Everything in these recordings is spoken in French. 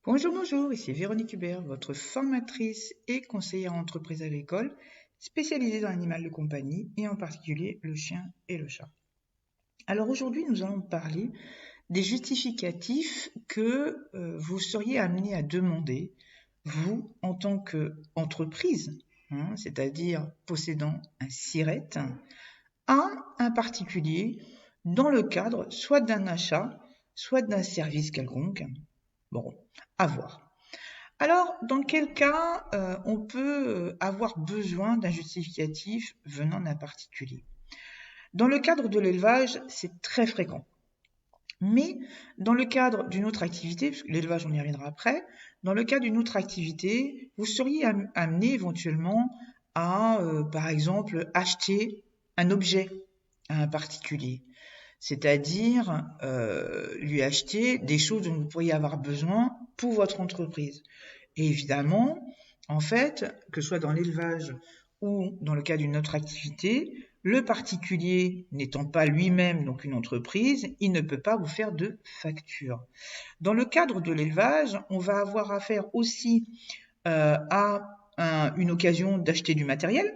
Bonjour, bonjour, ici Véronique Hubert, votre formatrice et conseillère en entreprise agricole, spécialisée dans l'animal de compagnie et en particulier le chien et le chat. Alors aujourd'hui, nous allons parler des justificatifs que vous seriez amené à demander, vous, en tant qu'entreprise, c'est-à-dire possédant un SIRET, à un particulier dans le cadre soit d'un achat, soit d'un service quelconque. Bon, à voir. Alors, dans quel cas on peut avoir besoin d'un justificatif venant d'un particulier? Dans le cadre de l'élevage, c'est très fréquent. Mais dans le cadre d'une autre activité, parce que l'élevage on y reviendra après, dans le cadre d'une autre activité, vous seriez amené éventuellement à, par exemple, acheter un objet à un particulier. C'est-à-dire lui acheter des choses dont vous pourriez avoir besoin pour votre entreprise. Et évidemment, en fait, que ce soit dans l'élevage ou dans le cas d'une autre activité, le particulier n'étant pas lui-même donc une entreprise, il ne peut pas vous faire de facture. Dans le cadre de l'élevage, on va avoir affaire aussi à une occasion d'acheter du matériel,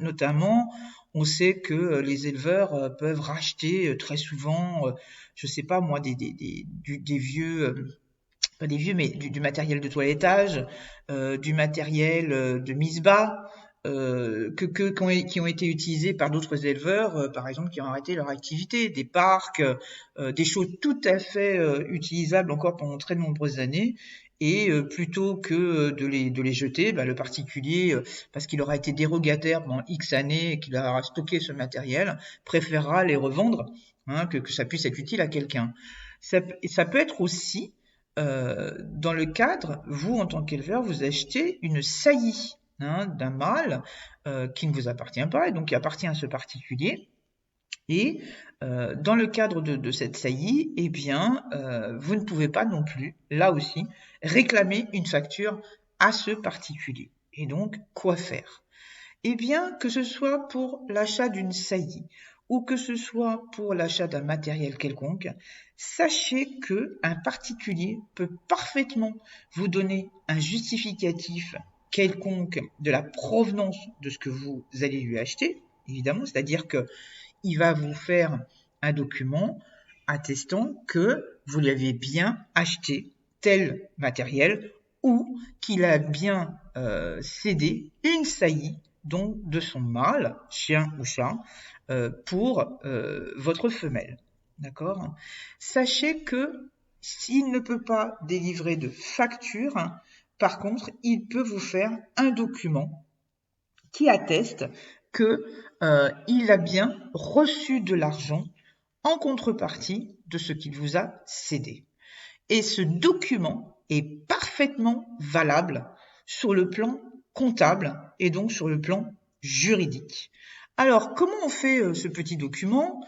notamment on sait que les éleveurs peuvent racheter très souvent, je sais pas moi, des vieux, pas des vieux, mais du matériel de toilettage, du matériel de mise bas, qui ont été utilisés par d'autres éleveurs, par exemple, qui ont arrêté leur activité, des parcs, des choses tout à fait utilisables encore pendant très nombreuses années. Et plutôt que de les jeter, le particulier, parce qu'il aura été dérogataire pendant X années et qu'il aura stocké ce matériel, préférera les revendre, que ça puisse être utile à quelqu'un. Ça peut être aussi dans le cadre, vous en tant qu'éleveur, vous achetez une saillie d'un mâle qui ne vous appartient pas et donc qui appartient à ce particulier. Et dans le cadre de cette saillie, eh bien, vous ne pouvez pas non plus, là aussi, réclamer une facture à ce particulier. Et donc, quoi faire? Eh bien, que ce soit pour l'achat d'une saillie ou que ce soit pour l'achat d'un matériel quelconque, sachez que un particulier peut parfaitement vous donner un justificatif quelconque de la provenance de ce que vous allez lui acheter, évidemment, c'est-à-dire que il va vous faire un document attestant que vous lui avez bien acheté tel matériel ou qu'il a bien cédé une saillie donc de son mâle, chien ou chat, pour votre femelle. D'accord? Sachez que s'il ne peut pas délivrer de facture, par contre, il peut vous faire un document qui atteste que il a bien reçu de l'argent en contrepartie de ce qu'il vous a cédé. Et ce document est parfaitement valable sur le plan comptable et donc sur le plan juridique. Alors, comment on fait ce petit document?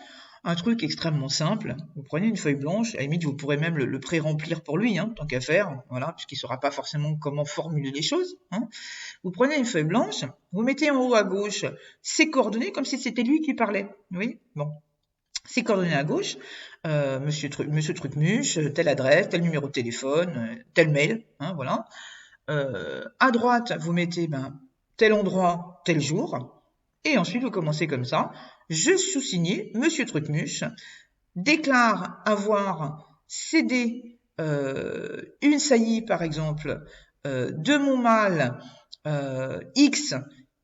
Un truc extrêmement simple. Vous prenez une feuille blanche, à la limite, vous pourrez même le pré-remplir pour lui, tant qu'à faire, voilà, puisqu'il ne saura pas forcément comment formuler les choses. Vous prenez une feuille blanche, vous mettez en haut à gauche ses coordonnées, comme si c'était lui qui parlait. Oui, bon. Ses coordonnées à gauche, Monsieur Trucmuche, telle adresse, tel numéro de téléphone, tel mail, voilà. À droite, vous mettez tel endroit, tel jour, et ensuite vous commencez comme ça. Je sous-signé, Monsieur Trucmuche déclare avoir cédé une saillie, par exemple, de mon mâle X,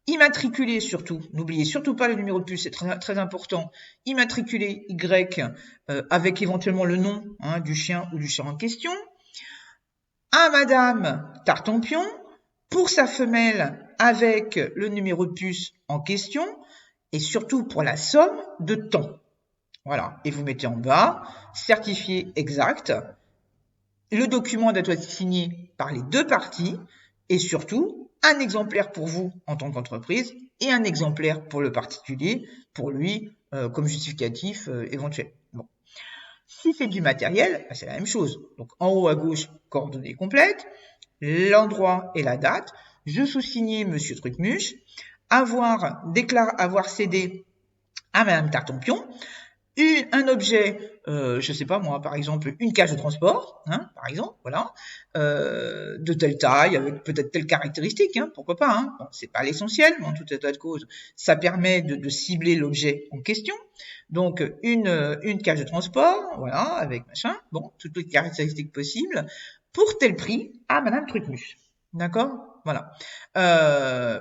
immatriculé surtout, n'oubliez surtout pas le numéro de puce, c'est très, très important, immatriculé Y, avec éventuellement le nom du chien ou du chat en question, à Madame Tartampion, pour sa femelle avec le numéro de puce en question, et surtout pour la somme de temps. Voilà, et vous mettez en bas, certifié exact, le document doit être signé par les deux parties, et surtout, un exemplaire pour vous en tant qu'entreprise, et un exemplaire pour le particulier, pour lui, comme justificatif éventuel. Bon. Si c'est du matériel, c'est la même chose. Donc en haut à gauche, coordonnées complètes, l'endroit et la date, je sous-signé Monsieur Trucmuche, avoir cédé à Madame Tartampion, un objet, je sais pas moi, par exemple une cage de transport, hein, par exemple, voilà, de telle taille, avec peut-être telle caractéristique, hein, pourquoi pas, hein. Bon, c'est pas l'essentiel, mais en tout état de cause, ça permet de cibler l'objet en question. Donc une cage de transport, voilà, avec machin, bon, toutes les caractéristiques possibles, pour tel prix à Madame Trucmuche. D'accord? Voilà.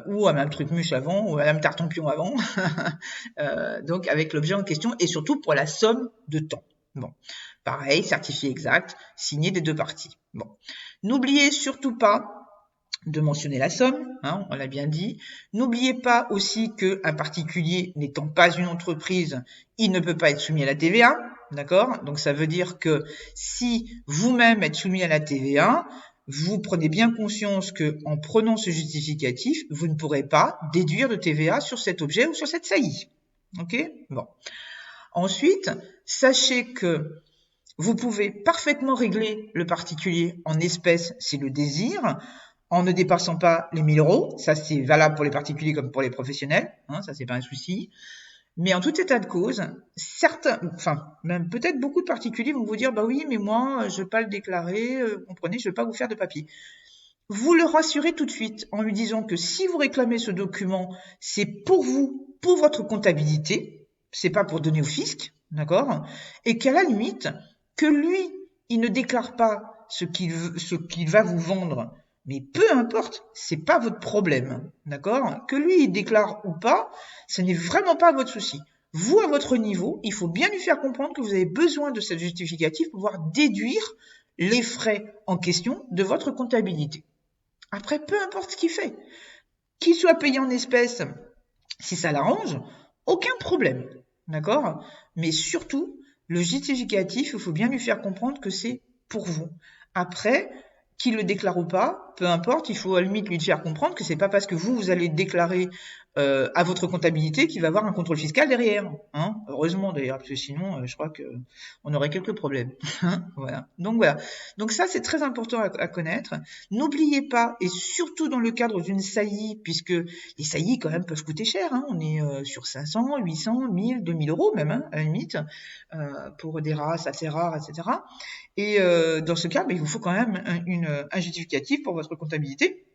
Ou à Madame Trucmuche avant, ou à Madame Tartampion avant. Donc avec l'objet en question, et surtout pour la somme de temps. Bon. Pareil, certifié exact, signé des deux parties. Bon. N'oubliez surtout pas de mentionner la somme, hein, on l'a bien dit. N'oubliez pas aussi qu'un particulier n'étant pas une entreprise, il ne peut pas être soumis à la TVA, d'accord? Donc ça veut dire que si vous-même êtes soumis à la TVA, vous prenez bien conscience que en prenant ce justificatif, vous ne pourrez pas déduire de TVA sur cet objet ou sur cette saillie. Ok? Bon. Ensuite, sachez que vous pouvez parfaitement régler le particulier en espèces si le désir, en ne dépassant pas les 1 000 euros. Ça, c'est valable pour les particuliers comme pour les professionnels. Hein, ça, c'est pas un souci. Mais en tout état de cause, certains, enfin, même peut-être beaucoup de particuliers vont vous dire, bah oui, mais moi, je veux pas le déclarer, comprenez, je veux pas vous faire de papier. Vous le rassurez tout de suite en lui disant que si vous réclamez ce document, c'est pour vous, pour votre comptabilité, c'est pas pour donner au fisc, d'accord? Et qu'à la limite, que lui, il ne déclare pas ce qu'il va vous vendre, mais peu importe, c'est pas votre problème, d'accord? Que lui, il déclare ou pas, ce n'est vraiment pas votre souci. Vous, à votre niveau, il faut bien lui faire comprendre que vous avez besoin de cette justificatif pour pouvoir déduire les frais en question de votre comptabilité. Après, peu importe ce qu'il fait, qu'il soit payé en espèces, si ça l'arrange, aucun problème, d'accord? Mais surtout, le justificatif, il faut bien lui faire comprendre que c'est pour vous. Après, qu'il le déclare ou pas, peu importe, il faut à la limite lui faire comprendre que c'est pas parce que vous allez déclarer à votre comptabilité qu'il va avoir un contrôle fiscal derrière. Hein, heureusement d'ailleurs, parce que sinon, je crois que on aurait quelques problèmes. Voilà. Donc ça, c'est très important à connaître. N'oubliez pas, et surtout dans le cadre d'une saillie, puisque les saillies quand même peuvent coûter cher. Hein, on est sur 500, 800, 1000, 2000 euros même, hein, à la limite, pour des races assez rares, etc. Et dans ce cas, il vous faut quand même un justificatif pour votre comptabilité.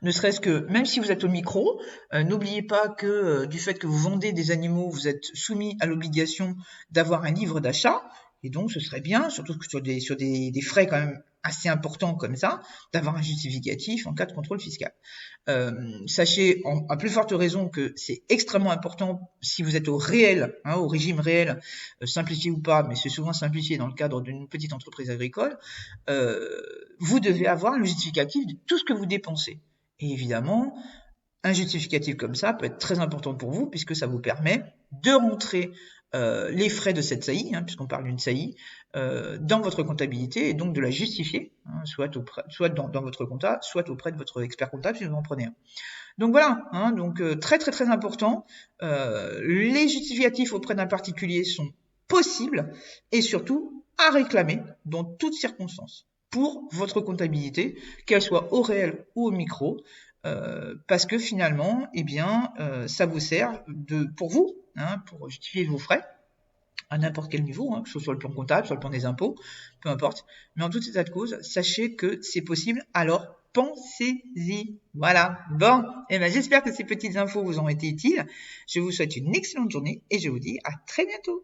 Ne serait-ce que, même si vous êtes au micro, n'oubliez pas que du fait que vous vendez des animaux, vous êtes soumis à l'obligation d'avoir un livre d'achat. Et donc, ce serait bien, surtout que sur des frais quand même assez importants comme ça, d'avoir un justificatif en cas de contrôle fiscal. Sachez à plus forte raison que c'est extrêmement important si vous êtes au réel, hein, au régime réel, simplifié ou pas, mais c'est souvent simplifié dans le cadre d'une petite entreprise agricole, vous devez avoir le justificatif de tout ce que vous dépensez. Et évidemment, un justificatif comme ça peut être très important pour vous puisque ça vous permet de rentrer les frais de cette saillie, hein, puisqu'on parle d'une saillie, dans votre comptabilité et donc de la justifier, hein, soit dans votre compta, soit auprès de votre expert comptable si vous en prenez un. Donc voilà, hein, donc très très très important. Les justificatifs auprès d'un particulier sont possibles et surtout à réclamer dans toutes circonstances pour votre comptabilité, qu'elle soit au réel ou au micro, parce que finalement, eh bien, ça vous sert pour vous, hein, pour justifier vos frais à n'importe quel niveau, hein, que ce soit sur le plan comptable, sur le plan des impôts, peu importe. Mais en tout état de cause, sachez que c'est possible, alors pensez-y. Voilà. Bon, eh ben, j'espère que ces petites infos vous ont été utiles. Je vous souhaite une excellente journée et je vous dis à très bientôt.